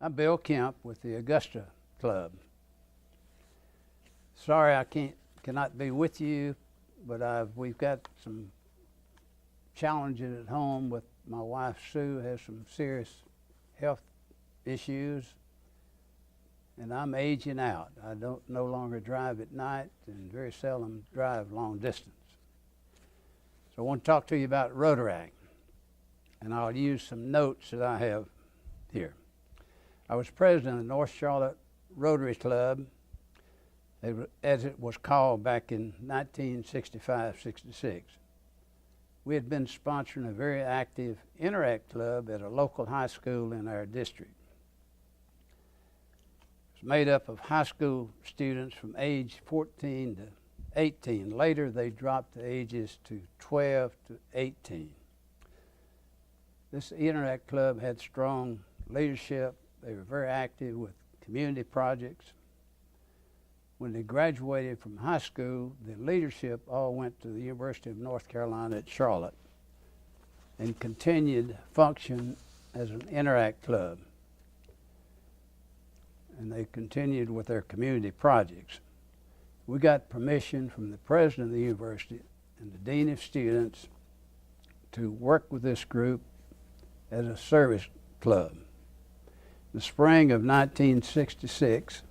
I'm Bill Kemp with the Augusta Club. Sorry I cannot be with you, but we've got some challenges at home with my wife Sue has some serious health issues, and I'm aging out. I don't no longer drive at night and very seldom drive long distance. So I want to talk to you about Rotaract, and I'll use some notes that I have here. I was president of the North Charlotte Rotary Club, as it was called back in 1965-66. We had been sponsoring a very active Interact Club at a local high school in our district. It was made up of high school students from age 14 to 18. Later, they dropped the ages to 12 to 18. This Interact Club had strong leadership. They were very active with community projects. When they graduated from high school, the leadership all went to the University of North Carolina at Charlotte and continued function as an Interact Club. And they continued with their community projects. We got permission from the president of the university and the dean of students to work with this group as a service club. In the spring of 1966,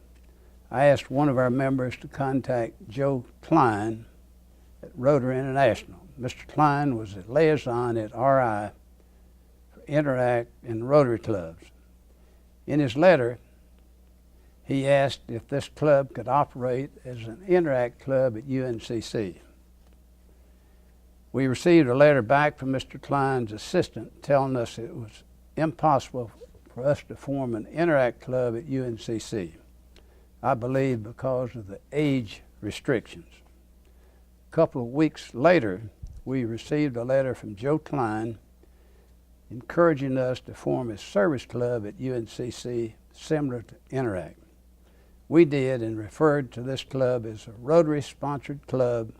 I asked one of our members to contact Joe Klein at Rotary International. Mr. Klein was a liaison at RI for Interact and Rotary clubs. In his letter, he asked if this club could operate as an Interact club at UNCC. We received a letter back from Mr. Klein's assistant telling us it was impossible for us to form an Interact club at UNCC. I believe because of the age restrictions. A couple of weeks later, we received a letter from Joe Klein encouraging us to form a service club at UNCC similar to Interact. We did and referred to this club as a Rotary-sponsored club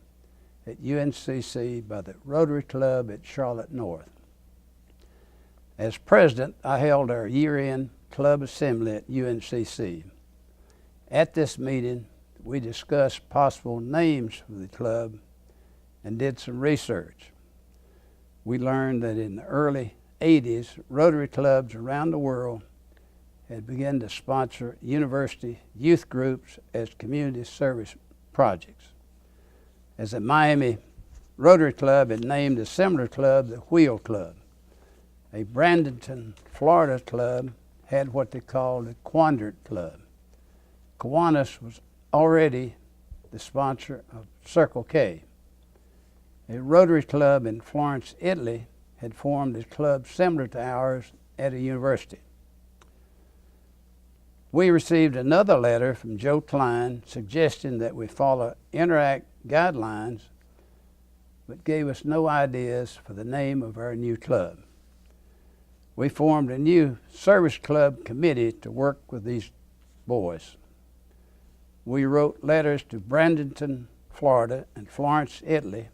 at UNCC by the Rotary Club at Charlotte North. As president, I held our year-end club assembly at UNCC. At this meeting, we discussed possible names for the club and did some research. We learned that in the early 80s, Rotary clubs around the world had begun to sponsor university youth groups as community service projects. As the Miami Rotary Club had named a similar club the Wheel Club. A Bradenton, Florida club had what they called the Quadrant Club. Kiwanis was already the sponsor of Circle K. A Rotary Club in Florence, Italy had formed a club similar to ours at a university. We received another letter from Joe Klein suggesting that we follow Interact guidelines, but gave us no ideas for the name of our new club. We formed a new service club committee to work with these boys. We wrote letters to Bradenton, Florida and Florence, Italy,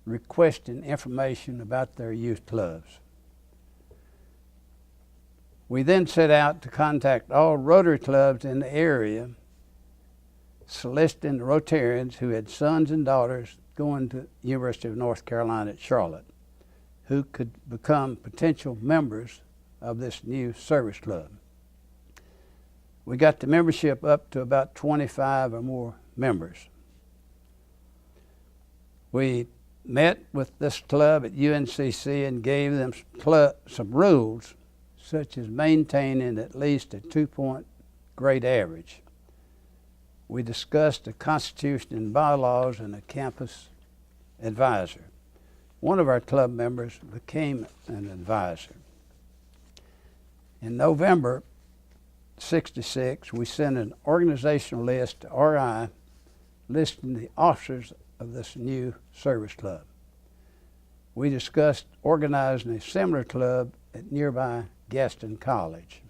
requesting information about their youth clubs. We then set out to contact all Rotary clubs in the area, soliciting the Rotarians who had sons and daughters going to the University of North Carolina at Charlotte, who could become potential members of this new service club. We got the membership up to about 25 or more members. We met with this club at UNCC and gave them some rules, such as maintaining at least a 2-point grade average. We discussed the Constitution and bylaws and a campus advisor. One of our club members became an advisor. In November '66, we sent an organizational list to RI listing the officers of this new service club. We discussed organizing a similar club at nearby Gaston College.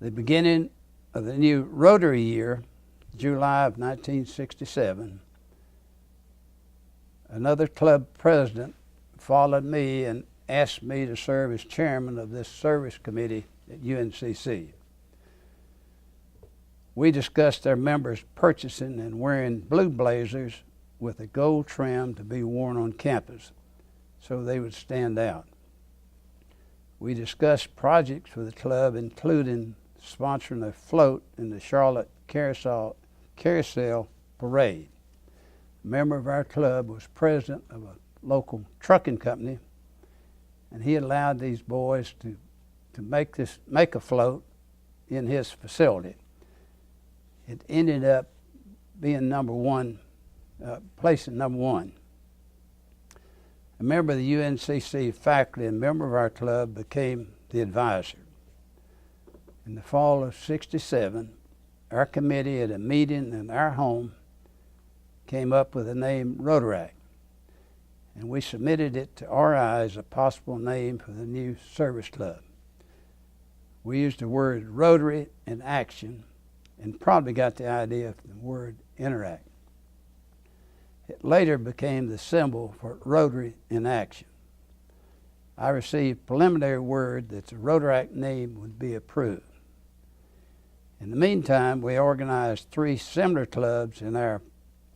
The beginning of the new Rotary year, July of 1967, another club president followed me and asked me to serve as chairman of this service committee at UNCC. We discussed their members purchasing and wearing blue blazers with a gold trim to be worn on campus so they would stand out. We discussed projects for the club, including sponsoring a float in the Charlotte Carousel Parade. A member of our club was president of a local trucking company, and he allowed these boys to make a float in his facility. It ended up being placing number one. A member of the UNCC faculty and member of our club became the advisor. In the fall of '67, our committee at a meeting in our home came up with the name Rotaract, and we submitted it to RI as a possible name for the new service club. We used the word Rotary in action and probably got the idea from the word interact. It later became the symbol for Rotary in action. I received preliminary word that the Rotaract name would be approved. In the meantime, we organized 3 similar clubs in our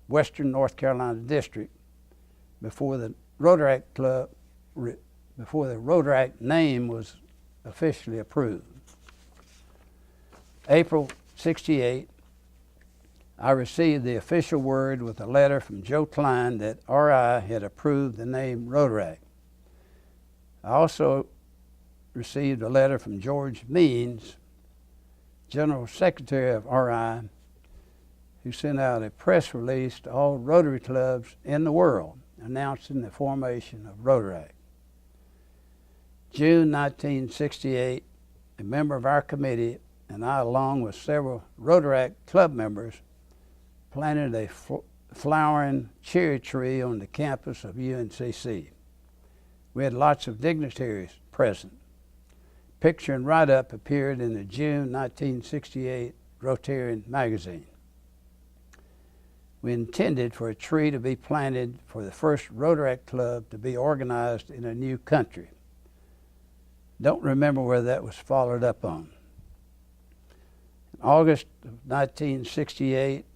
Western North Carolina district before the Rotaract name was officially approved. April '68, I received the official word with a letter from Joe Klein that RI had approved the name Rotaract. I also received a letter from George Means, General Secretary of RI, who sent out a press release to all Rotary clubs in the world announcing the formation of Rotaract. June 1968, a member of our committee and I, along with several Rotaract club members, planted a flowering cherry tree on the campus of UNCC. We had lots of dignitaries present. Picture and write-up appeared in the June 1968 Rotarian magazine. We intended for a tree to be planted for the first Rotaract club to be organized in a new country. Don't remember where that was followed up on. In August of 1968,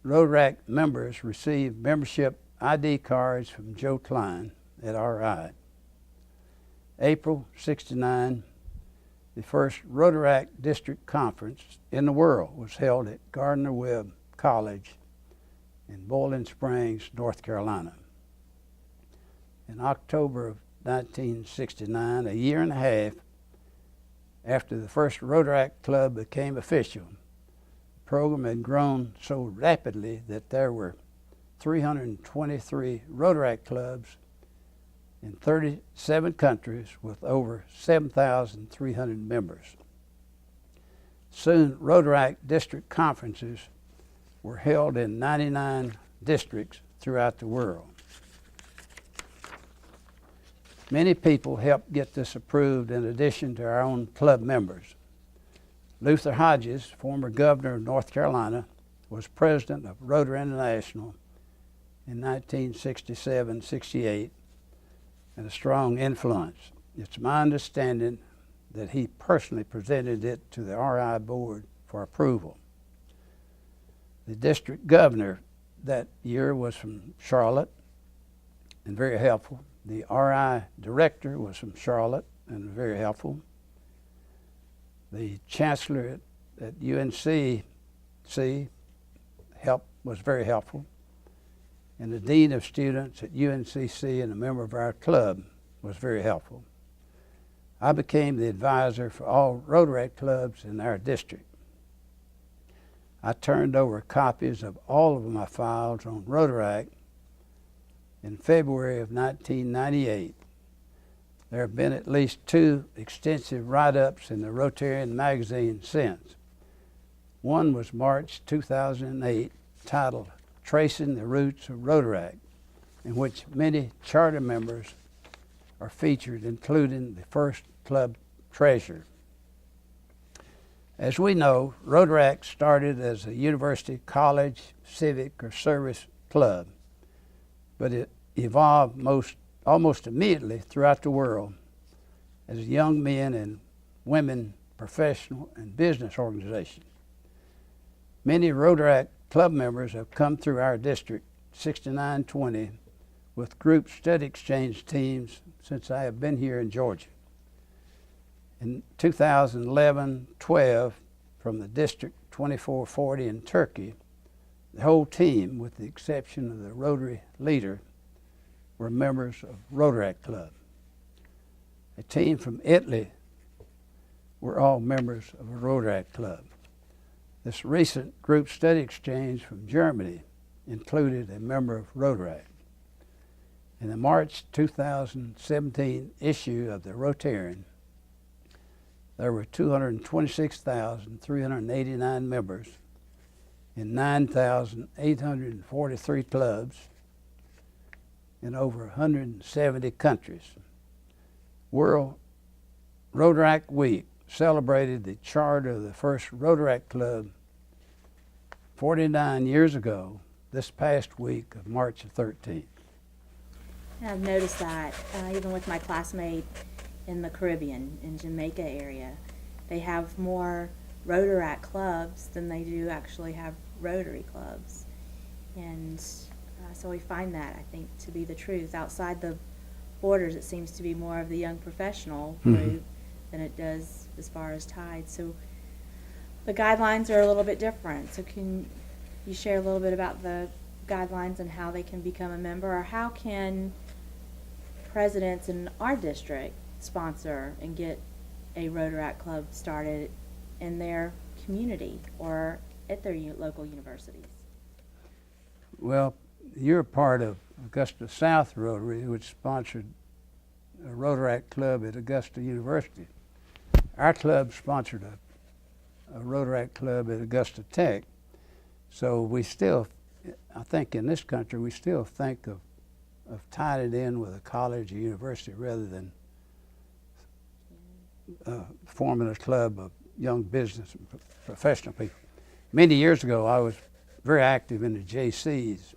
Rotaract members received membership ID cards from Joe Klein at RI. April '69, the first Rotaract District Conference in the world was held at Gardner-Webb College in Boiling Springs, North Carolina. In October of 1969, a year and a half after the first Rotaract Club became official, the program had grown so rapidly that there were 323 Rotaract clubs in 37 countries with over 7,300 members. Soon, Rotaract district conferences were held in 99 districts throughout the world. Many people helped get this approved in addition to our own club members. Luther Hodges, former governor of North Carolina, was president of Rotary International in 1967-68 and a strong influence. It's my understanding that he personally presented it to the RI board for approval. The district governor that year was from Charlotte and very helpful. The RI director was from Charlotte and very helpful. The chancellor at UNCC was very helpful. And the dean of students at UNCC and a member of our club was very helpful. I became the advisor for all Rotaract clubs in our district. I turned over copies of all of my files on Rotaract in February of 1998. There have been at least 2 extensive write-ups in the Rotarian magazine since. One was March 2008, titled Tracing the Roots of Rotaract, in which many charter members are featured, including the first club treasurer. As we know, Rotaract started as a university, college, civic, or service club, but it evolved almost immediately throughout the world as a young men and women professional and business organization. Many Rotaract Club members have come through our district 6920 with group study exchange teams since I have been here in Georgia. In 2011-12, from the District 2440 in Turkey, the whole team, with the exception of the Rotary leader, were members of Rotaract Club. A team from Italy were all members of a Rotaract Club. This recent group study exchange from Germany included a member of Rotaract. In the March 2017 issue of the Rotarian, there were 226,389 members in 9,843 clubs in over 170 countries. World Rotaract Week celebrated the charter of the first Rotaract Club 49 years ago, this past week of March 13th. I've noticed that even with my classmate in the Caribbean, in Jamaica area, they have more Rotaract clubs than they do actually have Rotary clubs. And so we find that, I think, to be the truth. Outside the borders, it seems to be more of the young professional group than it does as far as tied. So the guidelines are a little bit different. So can you share a little bit about the guidelines and how they can become a member, or how can presidents in our district sponsor and get a Rotaract club started in their community or at their local universities? Well, you're part of Augusta South Rotary, which sponsored a Rotaract club at Augusta University. Our club sponsored a Rotaract club at Augusta Tech. So we still, I think in this country, we still think of tying it in with a college or university rather than forming a club of young business and professional people. Many years ago, I was very active in the JCs,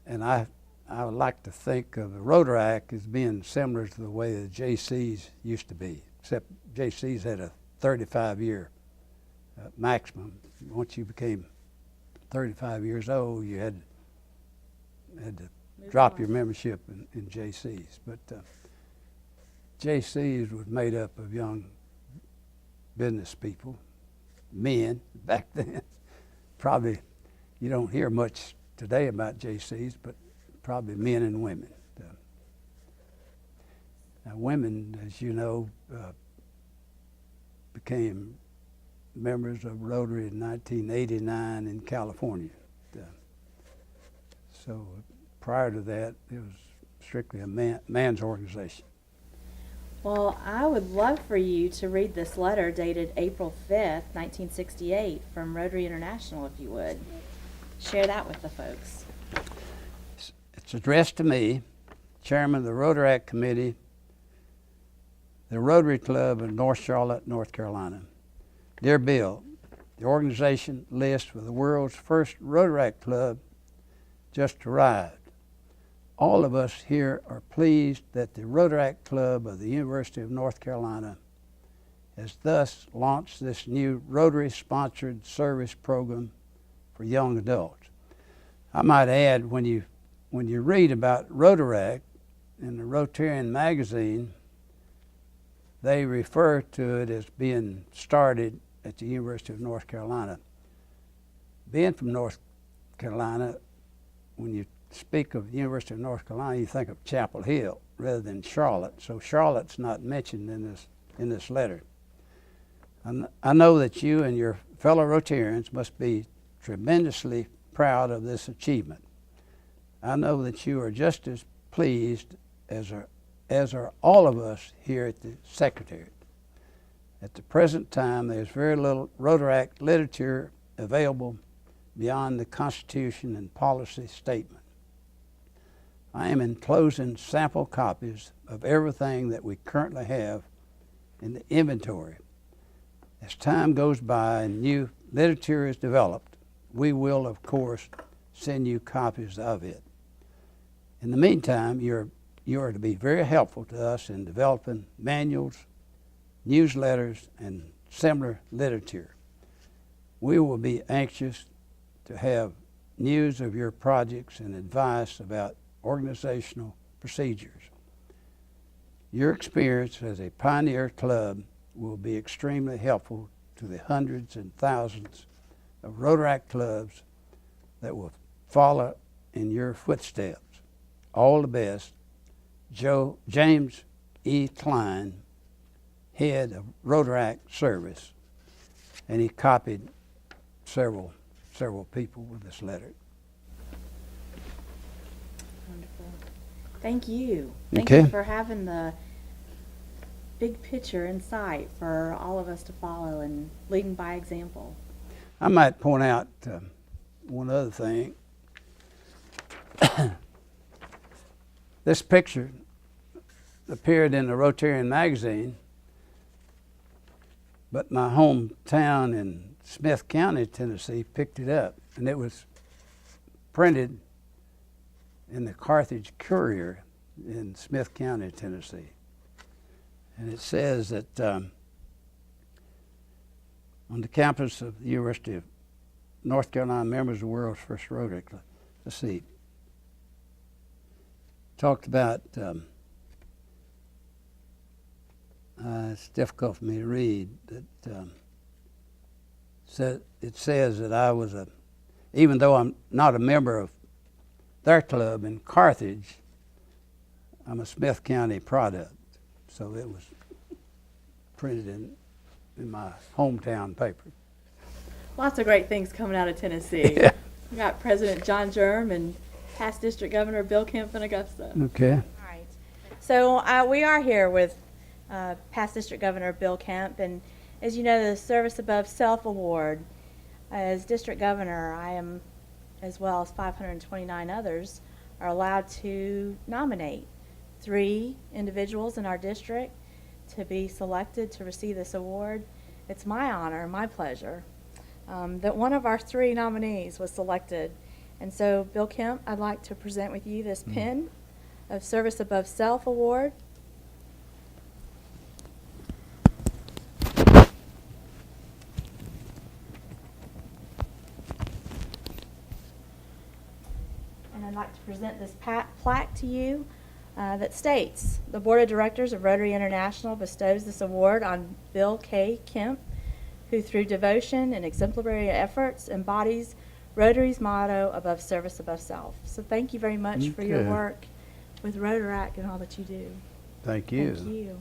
and I would like to think of the Rotaract as being similar to the way the JCs used to be, except JCs had a 35-year maximum. Once you became 35 years old, you had to drop your membership in JCs. But JCs was made up of young business people, men back then. Probably you don't hear much today about JCs, but probably men and women. Now women, as you know, became members of Rotary in 1989 in California. So prior to that, it was strictly a man's organization. Well, I would love for you to read this letter dated April 5th, 1968 from Rotary International, if you would. Share that with the folks. It's addressed to me, Chairman of the Rotaract Committee, the Rotary Club in North Charlotte, North Carolina. Dear Bill, the organization list for the world's first Rotaract Club just arrived. All of us here are pleased that the Rotaract Club of the University of North Carolina has thus launched this new Rotary-sponsored service program for young adults. I might add, when you read about Rotaract in the Rotarian magazine, they refer to it as being started at the University of North Carolina. Being from North Carolina, when you speak of the University of North Carolina, you think of Chapel Hill rather than Charlotte. So Charlotte's not mentioned in this letter. I know that you and your fellow Rotarians must be tremendously proud of this achievement. I know that you are just as pleased as are all of us here at the Secretariat. At the present time, there's very little Rotaract literature available beyond the Constitution and policy statement. I am enclosing sample copies of everything that we currently have in the inventory. As time goes by and new literature is developed, we will, of course, send you copies of it. In the meantime, your you are to be very helpful to us in developing manuals, newsletters, and similar literature. We will be anxious to have news of your projects and advice about organizational procedures. Your experience as a pioneer club will be extremely helpful to the hundreds and thousands of Rotaract clubs that will follow in your footsteps. All the best, James E. Klein, head of Rotaract Service. And he copied several people with this letter. Wonderful. Thank you. Thank Okay. you for having the big picture in sight for all of us to follow and leading by example. I might point out one other thing. This picture appeared in the Rotarian magazine, but my hometown in Smith County, Tennessee, picked it up, and it was printed in the Carthage Courier in Smith County, Tennessee. And it says that on the campus of the University of North Carolina, members of the world's first Rotary Club. Let's see. Talked about, it's difficult for me to read, but it says that I was even though I'm not a member of their club in Carthage, I'm a Smith County product. So it was printed in my hometown paper. Lots of great things coming out of Tennessee. Yeah. We got President John Germ and past District Governor Bill Kemp in Augusta. Okay. All right. So we are here with past District Governor Bill Kemp, and as you know, the Service Above Self Award, as District Governor, I am, as well as 529 others, are allowed to nominate 3 individuals in our district to be selected to receive this award. It's my honor, my pleasure, that one of our 3 nominees was selected. And so, Bill Kemp, I'd like to present with you this pin of Service Above Self Award. And I'd like to present this plaque to you that states, the Board of Directors of Rotary International bestows this award on Bill K. Kemp, who through devotion and exemplary efforts embodies Rotary's motto, above service, above self. So thank you very much for your Okay. work with Rotaract and all that you do. Thank you. Thank you.